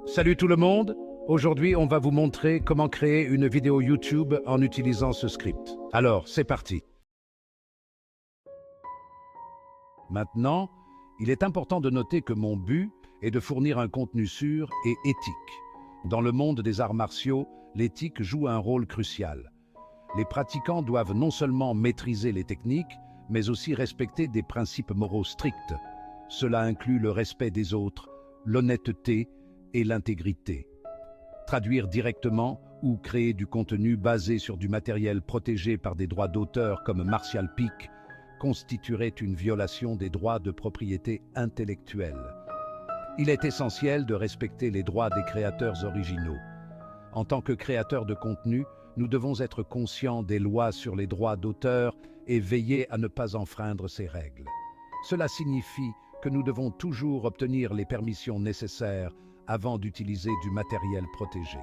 Salut tout le monde! Aujourd'hui, on va vous montrer comment créer une vidéo YouTube en utilisant ce script. Alors, c'est parti! Maintenant, il est important de noter que mon but est de fournir un contenu sûr et éthique. Dans le monde des arts martiaux, l'éthique joue un rôle crucial. Les pratiquants doivent non seulement maîtriser les techniques, mais aussi respecter des principes moraux stricts. Cela inclut le respect des autres, l'honnêteté et l'intégrité. Traduire directement ou créer du contenu basé sur du matériel protégé par des droits d'auteur comme Martial Peak constituerait une violation des droits de propriété intellectuelle. Il est essentiel de respecter les droits des créateurs originaux. En tant que créateurs de contenu, nous devons être conscients des lois sur les droits d'auteur et veiller à ne pas enfreindre ces règles. Cela signifie que nous devons toujours obtenir les permissions nécessaires avant d'utiliser du matériel protégé.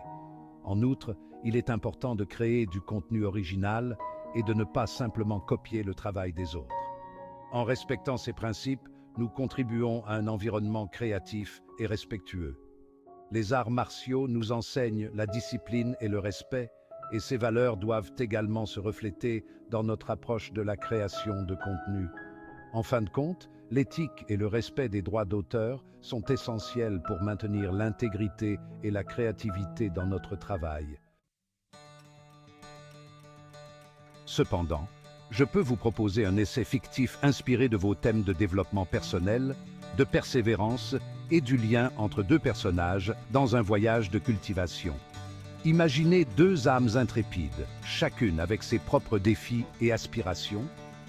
En outre, il est important de créer du contenu original et de ne pas simplement copier le travail des autres. En respectant ces principes, nous contribuons à un environnement créatif et respectueux. Les arts martiaux nous enseignent la discipline et le respect, et ces valeurs doivent également se refléter dans notre approche de la création de contenu. En fin de compte, l'éthique et le respect des droits d'auteur sont essentiels pour maintenir l'intégrité et la créativité dans notre travail. Cependant, je peux vous proposer un essai fictif inspiré de vos thèmes de développement personnel, de persévérance et du lien entre deux personnages dans un voyage de cultivation. Imaginez deux âmes intrépides, chacune avec ses propres défis et aspirations,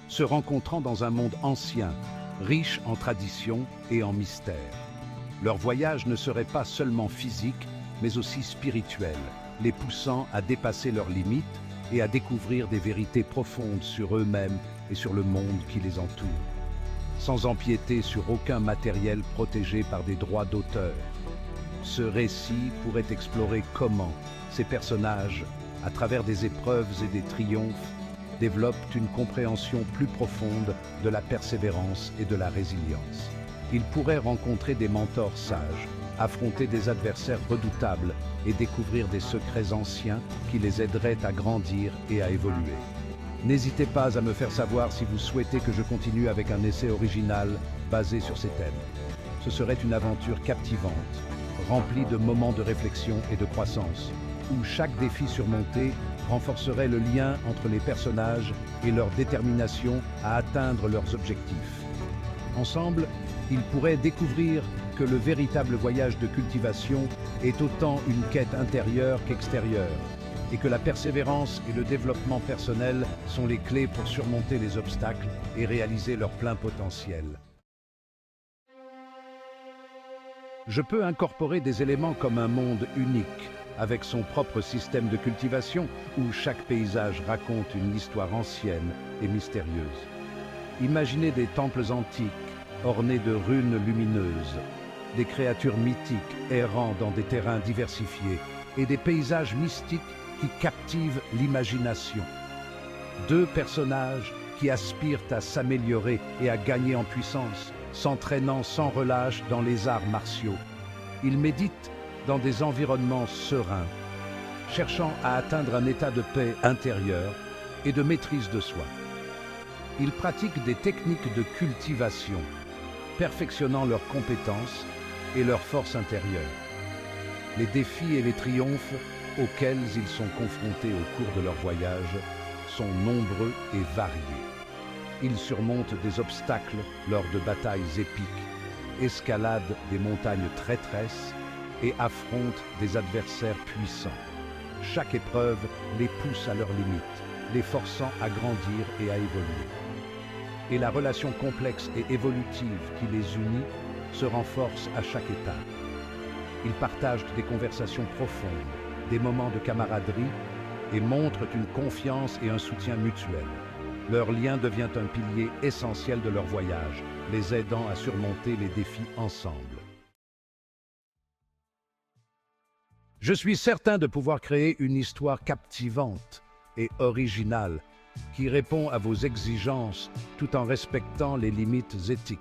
se rencontrant dans un monde ancien, riche en traditions et en mystères. Leur voyage ne serait pas seulement physique, mais aussi spirituel, les poussant à dépasser leurs limites et à découvrir des vérités profondes sur eux-mêmes et sur le monde qui les entoure, sans empiéter sur aucun matériel protégé par des droits d'auteur. Ce récit pourrait explorer comment ces personnages, à travers des épreuves et des triomphes, développent une compréhension plus profonde de la persévérance et de la résilience. Ils pourraient rencontrer des mentors sages, affronter des adversaires redoutables et découvrir des secrets anciens qui les aideraient à grandir et à évoluer. N'hésitez pas à me faire savoir si vous souhaitez que je continue avec un essai original basé sur ces thèmes. Ce serait une aventure captivante, remplie de moments de réflexion et de croissance, où chaque défi surmonté renforcerait le lien entre les personnages et leur détermination à atteindre leurs objectifs. Ensemble, ils pourraient découvrir que le véritable voyage de cultivation est autant une quête intérieure qu'extérieure, et que la persévérance et le développement personnel sont les clés pour surmonter les obstacles et réaliser leur plein potentiel. Je peux incorporer des éléments comme un monde unique, avec son propre système de cultivation où chaque paysage raconte une histoire ancienne et mystérieuse. Imaginez des temples antiques ornés de runes lumineuses, des créatures mythiques errant dans des terrains diversifiés et des paysages mystiques qui captivent l'imagination. Deux personnages qui aspirent à s'améliorer et à gagner en puissance, s'entraînant sans relâche dans les arts martiaux. Ils méditent dans des environnements sereins, cherchant à atteindre un état de paix intérieure et de maîtrise de soi. Ils pratiquent des techniques de cultivation, perfectionnant leurs compétences et leur force intérieure. Les défis et les triomphes auxquels ils sont confrontés au cours de leur voyage sont nombreux et variés. Ils surmontent des obstacles lors de batailles épiques, escaladent des montagnes traîtresses et affrontent des adversaires puissants. Chaque épreuve les pousse à leurs limites, les forçant à grandir et à évoluer. Et la relation complexe et évolutive qui les unit se renforce à chaque étape. Ils partagent des conversations profondes, des moments de camaraderie et montrent une confiance et un soutien mutuel. Leur lien devient un pilier essentiel de leur voyage, les aidant à surmonter les défis ensemble. Je suis certain de pouvoir créer une histoire captivante et originale qui répond à vos exigences tout en respectant les limites éthiques.